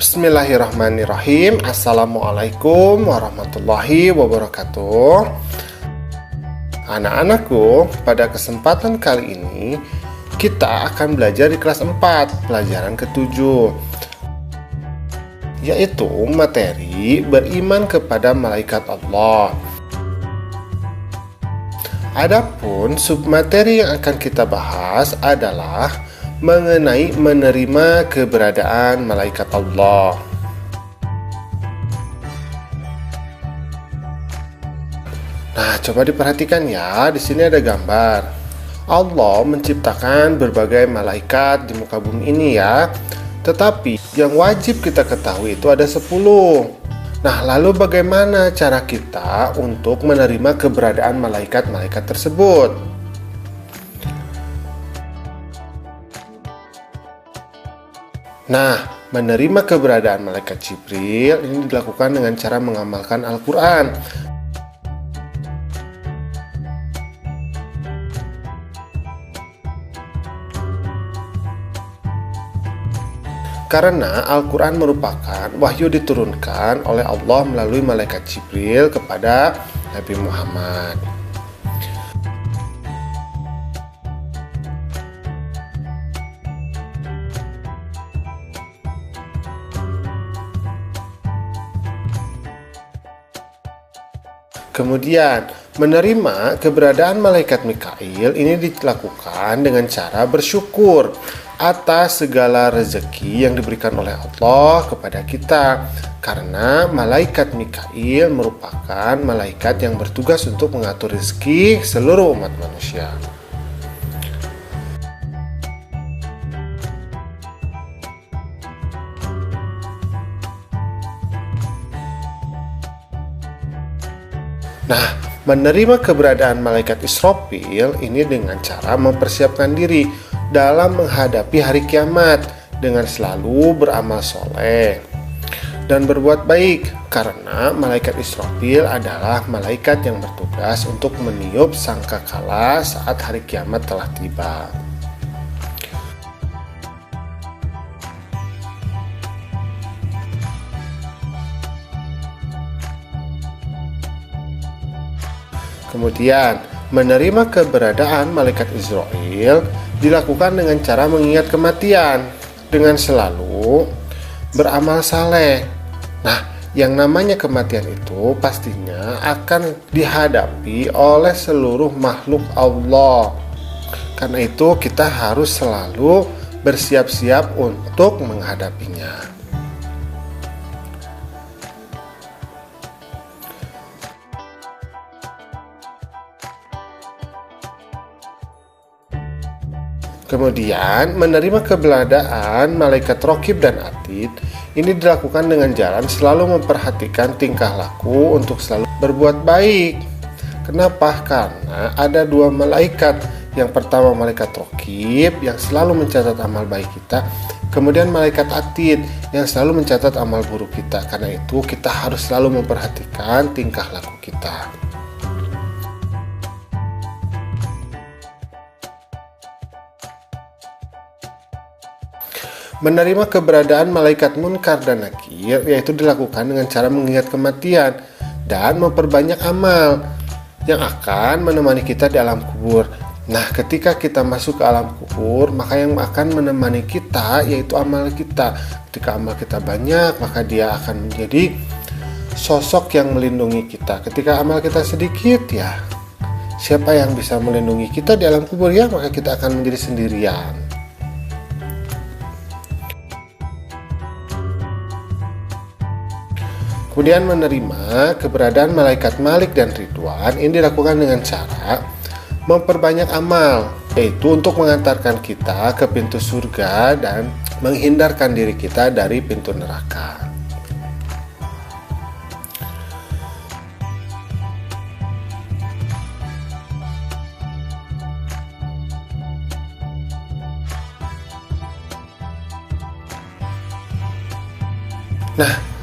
Bismillahirrahmanirrahim. Assalamualaikum warahmatullahi wabarakatuh. Anak-anakku, pada kesempatan kali ini kita akan belajar di kelas 4, pelajaran ke-7, yaitu materi beriman kepada malaikat Allah. Adapun submateri yang akan kita bahas adalah mengenai menerima keberadaan malaikat Allah. Nah, coba diperhatikan ya, di sini ada gambar. Allah menciptakan berbagai malaikat di muka bumi ini ya. Tetapi yang wajib kita ketahui itu ada 10. Nah, lalu bagaimana cara kita untuk menerima keberadaan malaikat-malaikat tersebut? Nah, menerima keberadaan malaikat Jibril ini dilakukan dengan cara mengamalkan Al-Quran. Karena Al-Quran merupakan wahyu diturunkan oleh Allah melalui malaikat Jibril kepada Nabi Muhammad. Kemudian, menerima keberadaan malaikat Mikail ini dilakukan dengan cara bersyukur atas segala rezeki yang diberikan oleh Allah kepada kita. Karena malaikat Mikail merupakan malaikat yang bertugas untuk mengatur rezeki seluruh umat manusia. Nah, menerima keberadaan malaikat Israfil ini dengan cara mempersiapkan diri dalam menghadapi hari kiamat dengan selalu beramal soleh dan berbuat baik, karena malaikat Israfil adalah malaikat yang bertugas untuk meniup sangkakala saat hari kiamat telah tiba. Kemudian, menerima keberadaan malaikat Israfil dilakukan dengan cara mengingat kematian dengan selalu beramal saleh. Nah, yang namanya kematian itu pastinya akan dihadapi oleh seluruh makhluk Allah. Karena itu kita harus selalu bersiap-siap untuk menghadapinya. Kemudian, menerima keberadaan malaikat Raqib dan Atid ini dilakukan dengan jalan selalu memperhatikan tingkah laku untuk selalu berbuat baik. Kenapa? Karena ada 2 malaikat. Yang pertama malaikat Raqib yang selalu mencatat amal baik kita. Kemudian malaikat Atid yang selalu mencatat amal buruk kita. Karena itu kita harus selalu memperhatikan tingkah laku kita. Menerima keberadaan malaikat Munkar dan Nakir yaitu dilakukan dengan cara mengingat kematian dan memperbanyak amal yang akan menemani kita di alam kubur. Nah, ketika kita masuk ke alam kubur, maka yang akan menemani kita yaitu amal kita. Ketika amal kita banyak, maka dia akan menjadi sosok yang melindungi kita. Ketika amal kita sedikit, ya siapa yang bisa melindungi kita di alam kubur? Ya, maka kita akan menjadi sendirian. Kemudian menerima keberadaan malaikat Malik dan Ridwan ini dilakukan dengan cara memperbanyak amal, yaitu untuk mengantarkan kita ke pintu surga dan menghindarkan diri kita dari pintu neraka. Nah,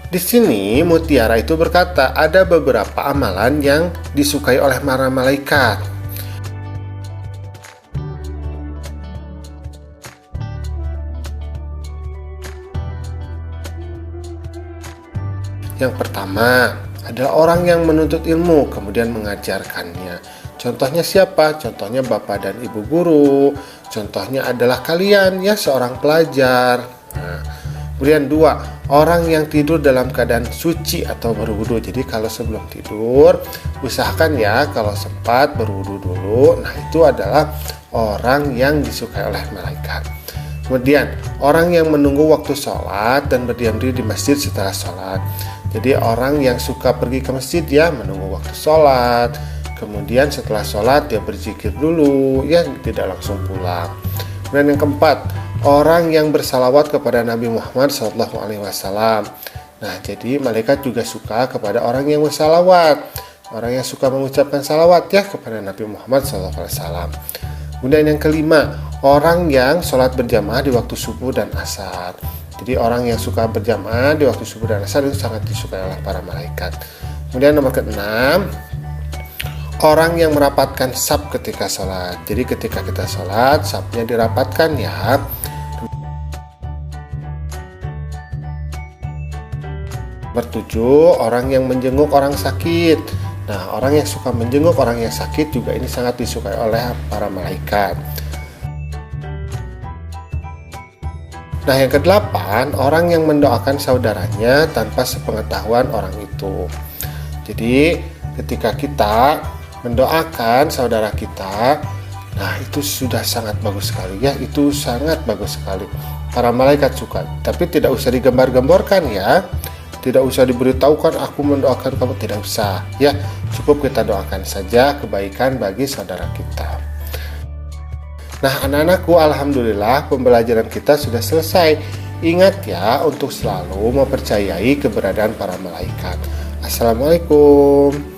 di sini Mutiara itu berkata ada beberapa amalan yang disukai oleh para malaikat. Yang pertama adalah orang yang menuntut ilmu kemudian mengajarkannya. Contohnya siapa? Contohnya bapak dan ibu guru. Contohnya adalah kalian ya, seorang pelajar. Nah, kemudian 2, orang yang tidur dalam keadaan suci atau berwudu. Jadi kalau sebelum tidur usahakan ya kalau sempat berwudu dulu. Nah, itu adalah orang yang disukai oleh malaikat. Kemudian orang yang menunggu waktu sholat dan berdiam diri di masjid setelah sholat. Jadi orang yang suka pergi ke masjid ya, menunggu waktu sholat, kemudian setelah sholat dia berzikir dulu ya, tidak langsung pulang. Kemudian yang keempat, orang yang bersalawat kepada Nabi Muhammad SAW. Nah, jadi malaikat juga suka kepada orang yang bersalawat, orang yang suka mengucapkan salawat ya kepada Nabi Muhammad SAW. Kemudian yang kelima, orang yang sholat berjamaah di waktu subuh dan asar. Jadi orang yang suka berjamaah di waktu subuh dan asar itu sangat disukai oleh para malaikat. Kemudian nomor keenam, orang yang merapatkan saf ketika sholat. Jadi ketika kita sholat, safnya dirapatkan ya. Nomor 7, orang yang menjenguk orang sakit. Nah, orang yang suka menjenguk orang yang sakit juga ini sangat disukai oleh para malaikat. Nah, yang ke-8, orang yang mendoakan saudaranya tanpa sepengetahuan orang itu. Jadi, ketika kita mendoakan saudara kita, nah itu sudah sangat bagus sekali ya, itu sangat bagus sekali. Para malaikat suka, tapi tidak usah digambar-gambarkan ya. Tidak usah diberitahukan aku mendoakan kamu, tidak usah ya, cukup kita doakan saja kebaikan bagi saudara kita. Nah, anak-anakku, alhamdulillah pembelajaran kita sudah selesai. Ingat ya untuk selalu mempercayai keberadaan para malaikat. Assalamualaikum.